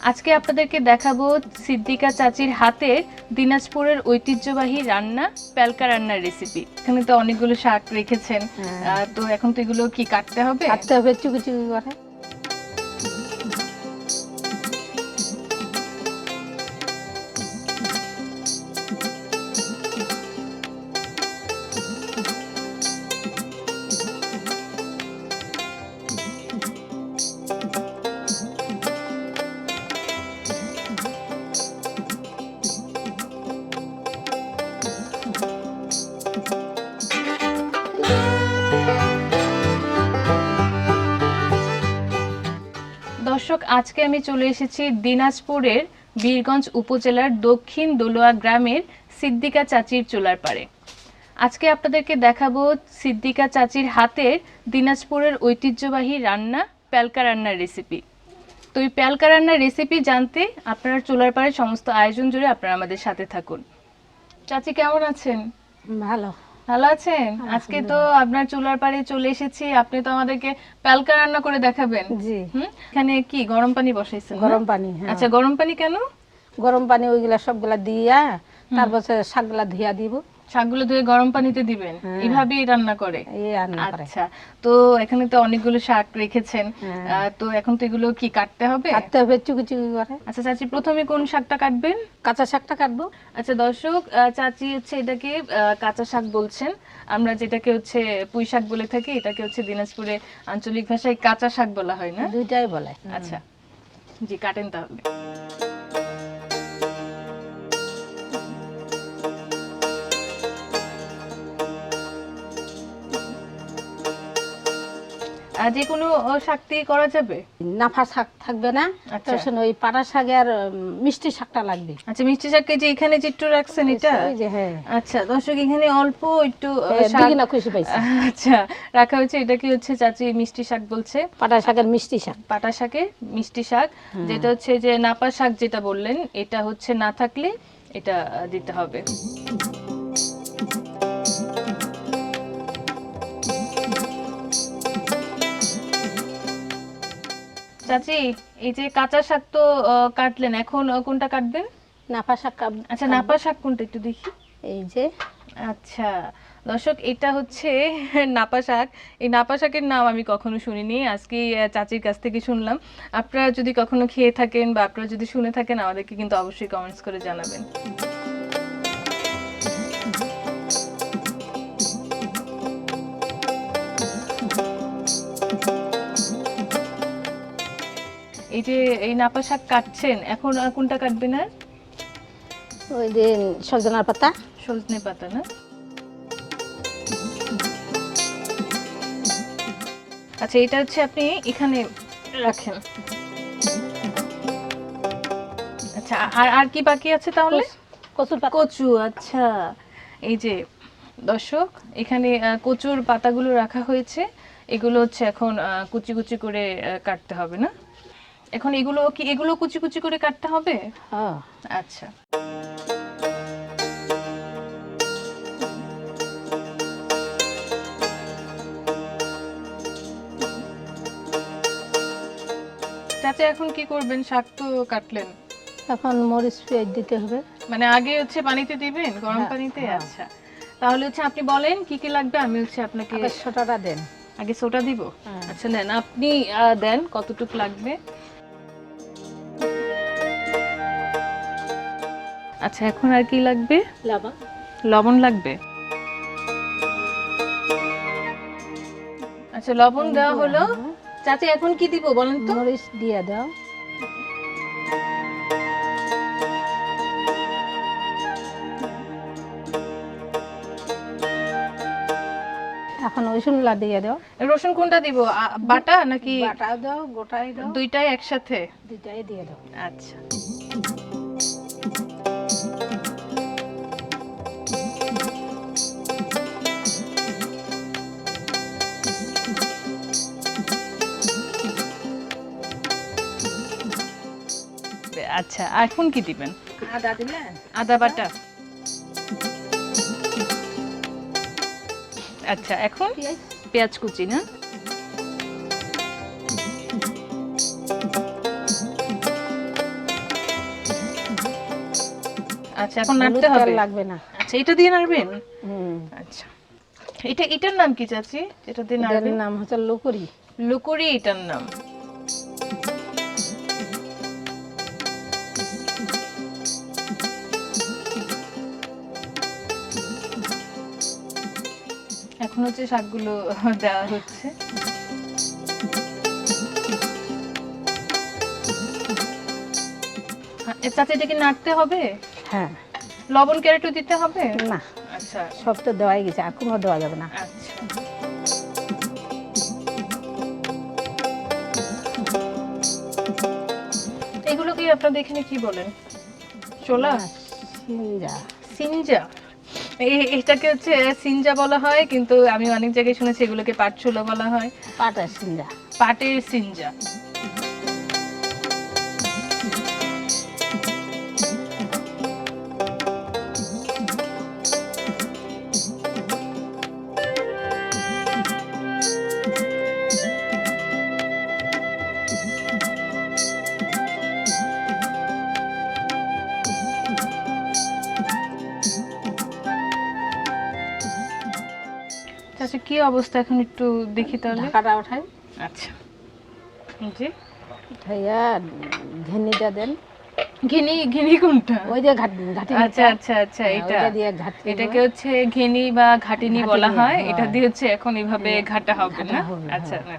আজকে আপনাদেরকে দেখাবো সিদ্দিকা চাচির হাতে দিনাজপুরের ঐতিহ্যবাহী রান্না প্যালকা রান্নার রেসিপি। এখানে তো অনেকগুলো শাক রেখেছেন, তো এখন তো এগুলো কি কাটতে হবে? চুকি চুকি করে। দর্শক, আজকে আমি চলে এসেছি দিনাজপুরের বীরগঞ্জ উপজেলার দক্ষিণ দোলোয়া গ্রামের সিদ্দিকা চাচির চুলার পাড়ে। আজকে আপনাদেরকে দেখাবো সিদ্দিকা চাচির হাতের দিনাজপুরের ঐতিহ্যবাহী রান্না প্যালকা রান্নার রেসিপি। তো এই প্যালকা রান্নার রেসিপি জানতে আপনারা চুলার পাড়ে সমস্ত আয়োজন জুড়ে আপনারা আমাদের সাথে থাকুন। চাচি কেমন আছেন? ভালো। ভালো আছেন? আজকে তো আপনার চুলার পাড়ে চলে এসেছি, আপনি তো আমাদেরকে প্যালকা রান্না করে দেখাবেন। জি। এখানে কি গরম পানি বসাইছেন? গরম পানি। আচ্ছা, গরম পানি কেন? গরম পানি ওইগুলা সবগুলা দিয়া তারপর শাকগুলা ধুইয়া দিব। শাকগুলো ধুয়ে গরম পানিতে দিবেন? এইভাবেই রান্না করে? আচ্ছা, তো এখানে তো অনেকগুলো শাক রেখেছেন, তো এখন তো এগুলো কি কাটতে হবে? কাটতে হবে চুকি চুকি করে। আচ্ছা চাচি, প্রথমে কোন শাকটা কাটবেন? কাঁচা শাকটা কাটবো। আচ্ছা দর্শক, চাচি হচ্ছে এটাকে কাঁচা শাক বলছেন, আমরা যেটাকে হচ্ছে পুঁই শাক বলে থাকি, এটাকে হচ্ছে দিনাজপুরে আঞ্চলিক ভাষায় কাঁচা শাক বলা হয় না? দুইটাই বলে। আচ্ছা জি, কাটেন তাহলে। যে কোনো শাকটি করা যাবে? নাফা শাক থাকবে না, তখন ওই পাটা শাকের মিষ্টি শাকটা লাগবে। আচ্ছা, মিষ্টি শাক যে এখানে চিত্র রাখছেন এটা? আচ্ছা দর্শক, এখানে অল্প একটু শাক আচ্ছা রাখা হয়েছে, এটা কি হচ্ছে চাচি মিষ্টি শাক বলছে? পাটা শাকের মিষ্টি শাক। পাটা শাকের মিষ্টি শাক, যেটা হচ্ছে যে নাপা শাক যেটা বললেন, এটা হচ্ছে না থাকলে এটা দিতে হবে। চাচি, এই যে কাঁচা শাক তো কাটলেন, এখন কোনটা কাটবেন? নাপা শাক। আচ্ছা, নাপা শাক কোনটা একটু দেখি। এই যে। আচ্ছা দর্শক, এটা হচ্ছে নাপা শাক। এই নাপা শাকের নাম আমি কখনো শুনিনি, আজকে চাচির কাছ থেকে শুনলাম। আপনারা যদি কখনো খেয়ে থাকেন বা আপনারা যদি শুনে থাকেন, আমাদেরকে কিন্তু অবশ্যই কমেন্টস করে জানাবেন। এই যে এই নাপা শাক কাটছেন, এখন কোনটা কাটবেন? আর ওই যে সজনার পাতা। সজনে পাতা না? আচ্ছা, এটা হচ্ছে আপনি এখানে রাখেন। আচ্ছা, আর কি বাকি আছে তাহলে? কচু। আচ্ছা, এই যে দর্শক, এখানে কচুর পাতাগুলো রাখা হয়েছে, এগুলো হচ্ছে এখন কুচি কুচি করে কাটতে হবে না? এখন এগুলো কুচি কুচি করে কাটতে হবে? আচ্ছা। চাচা, এখন কি করবেন? শাক তো কাটলেন, এখন মরিচ পেঁয়াজ দিতে হবে। মানে আগে হচ্ছে পানিতে দিবেন, গরম পানিতে? আচ্ছা, তাহলে হচ্ছে আপনি বলেন কি কি লাগবে, আমি হচ্ছে আপনাকে। সোডাটা দেন। আগে সোডা দিব? আচ্ছা নেন, আপনি দেন কতটুকু লাগবে। আচ্ছা, এখন আর কি লাগবে? লবণ। লবণ লাগবে। আচ্ছা, লবণ দেওয়া হলো। চাচি, এখন কি দিব বলেন তো? মরিচ দিয়ে দাও। এখন রসুনলা দিয়ে দাও। রসুন কোনটা দিব, বাটা নাকি? বাটাও দাও, গোটাই দাও। দুইটাই একসাথে? দুইটাই দিয়ে দাও। আচ্ছা। আচ্ছা, এখন কি দিবেন? আদা দিবেন। আদা বাটা। আচ্ছা, এখন পেঁয়াজ কুচি না? আচ্ছা এখন নাড়তে হবে, লাগবে না। আচ্ছা এটা দিয়ে নাড়বেন। আচ্ছা এটার নাম কি চাচি, এটা দিয়ে নাড়বেন? এর নাম হচ্ছে লুকুরি। লুকুরি এটার নাম। এখন হচ্ছে শাকগুলো দেওয়া হচ্ছে। চাচি এটা কি নাড়তে হবে? হ্যাঁ। লবণ কি একটু দিতে হবে? না। আচ্ছা সব তো দেওয়াই গেছে, আর কোনো দেওয়া যাবে না। আচ্ছা এগুলো কি আপনারা এখানে কি বলেন? ছোলা? সিঞ্জা। সিঞ্জা, এটাকে হচ্ছে সিঞ্জা বলা হয়, কিন্তু আমি অনেক জায়গায় শুনেছি এগুলোকে পাট ছোলা বলা হয়। পাটের সিঞ্জা। পাটের সিঞ্জা। আচ্ছা কি অবস্থা এখন একটু দেখি তাহলে। ঢাকাটা ওঠাই। আচ্ছা জি। উঠাইয়া ঘেনিটা দেন। ঘেনি, ঘেনি কোনটা? ওই যে ঘাটি। আচ্ছা আচ্ছা আচ্ছা এটা, ওইটা দিয়ে ঘাটি। এটাকে হচ্ছে ঘেনি বা ঘাটিনি বলা হয়। হয়। এটা দিয়ে হচ্ছে এখন এইভাবে ঘাটা হবে না? আচ্ছা না।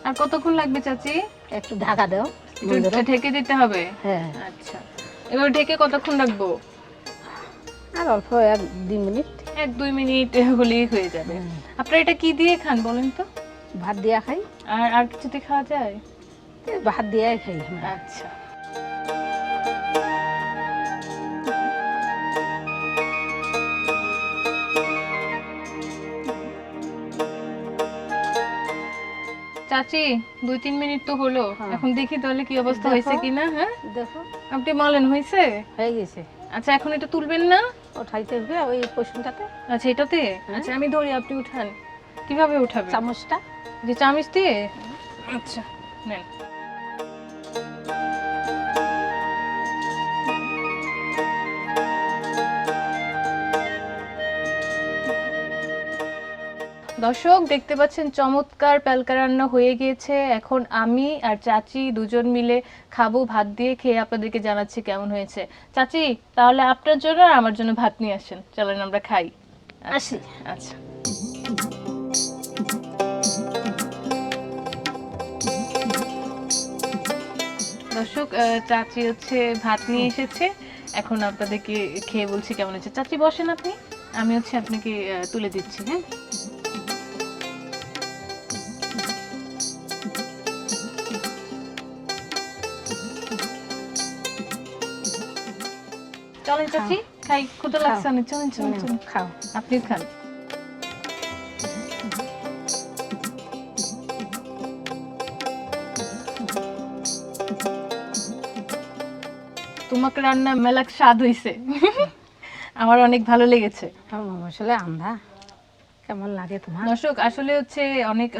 আর কতক্ষণ লাগবে চাচি? একটু ঢাকা দাও, একটু ঢেকে দিতে হবে। হ্যাঁ আচ্ছা এবার ঢেকে কতক্ষণ রাখবো? আর অল্প 1-2 মিনিট। 1-2 মিনিট হলেই হয়ে যাবে। আপনারা এটা কি দিয়ে খান বলেন তো? ভাত দিয়া খাই। আর কিছুতে খাওয়া যায়? ভাত দিয়ে খাই। আচ্ছা চাচি 2-3 মিনিট তো হলো, এখন দেখি তাহলে কি অবস্থা হয়েছে কিনা। হ্যাঁ দেখো, আপনি বলেন হয়েছে? হয়ে গেছে। আচ্ছা এখন এটা তুলবেন না? ওঠাইতে হবে ওই পোষণটাতে। আচ্ছা এটাতে? আচ্ছা আমি ধরি, আপনি উঠান। কিভাবে উঠাবেন? চামচটা। যে চামচ দিয়ে? আচ্ছা নেন। দর্শক দেখতে পাচ্ছেন চমৎকার প্যালকা রান্না হয়ে গিয়েছে। এখন আমি আর চাচি দুজন মিলে খাবো, ভাত দিয়ে খেয়ে আপনাদেরকে জানাচ্ছি কেমন হয়েছে। চাচি তাহলে আপনার জন্য আর আমার জন্য ভাত নিয়ে আসেন, চলেন আমরা খাই। আসি। আচ্ছা দর্শক চাচি হচ্ছে ভাত নিয়ে এসেছে, এখন আপনাদেরকে খেয়ে বলছি কেমন হয়েছে। চাচি বসেন আপনি, আমি হচ্ছে আপনাকে তুলে দিচ্ছি। হ্যাঁ চলেন চাচি খাই, ক্ষুধা লাগছে অনেক। চলেন চলেন চলেন খাও, আপনি খান। তোমাকে রান্না মেলা স্বাদ হইছে। আমার অনেক ভালো লেগেছে। আসলে আন্ধা কেমন লাগে তোমার? দর্শক আসলে হচ্ছে অনেক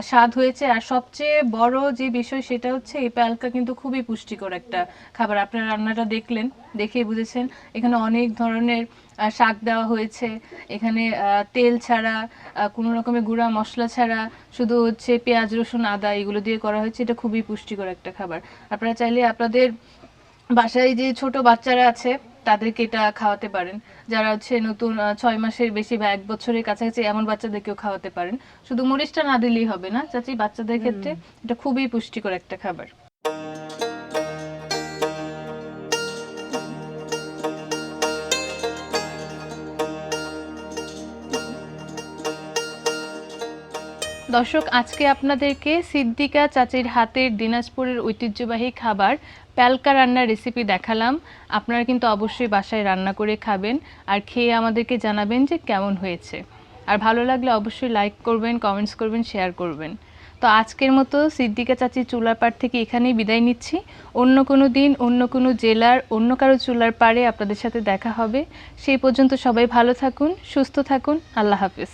স্বাদ হয়েছে, আর সবচেয়ে বড় যে বিষয় সেটা হচ্ছে এই প্যালকা কিন্তু খুবই পুষ্টিকর একটা খাবার। আপনারা রান্নাটা দেখলেন, দেখেই বুঝেছেন এখানে অনেক ধরনের শাক দেওয়া হয়েছে। এখানে তেল ছাড়া, কোনো রকমের গুঁড়া মশলা ছাড়া, শুধু হচ্ছে পেঁয়াজ রসুন আদা এগুলো দিয়ে করা হয়েছে। এটা খুবই পুষ্টিকর একটা খাবার। আপনারা চাইলে আপনাদের বাসায় যে ছোট বাচ্চারা আছে তাদেরকে এটা খাওয়াতে পারেন। যারা হচ্ছে নতুন 6 মাসের বেশি বা 1 বছরের কাছাকাছি এমন বাচ্চাদেরকেও খাওয়াতে পারেন। শুধু মরিচটা না দিলেই হবে না চাচি, বাচ্চাদের ক্ষেত্রে এটা খুবই পুষ্টিকর একটা খাবার। দর্শক আজকে আপনাদেরকে সিদ্দিকা চাচির হাতের দিনাজপুরের ঐতিহ্যবাহী খাবার প্যালকা রান্নার রেসিপি দেখালাম। আপনারা কিন্তু অবশ্যই বাসায় রান্না করে খাবেন আর খেয়ে আমাদেরকে জানাবেন যে কেমন হয়েছে। আর ভালো লাগলে অবশ্যই লাইক করবেন, কমেন্টস করবেন, শেয়ার করবেন। তো আজকের মতো সিদ্দিকা চাচির চুলার পাড় থেকে এখানেই বিদায় নিচ্ছি। অন্য কোনো দিন অন্য কোনো জেলার অন্য কারো চুলার পাড়ে আপনাদের সাথে দেখা হবে। সেই পর্যন্ত সবাই ভালো থাকুন, সুস্থ থাকুন। আল্লাহ হাফেজ।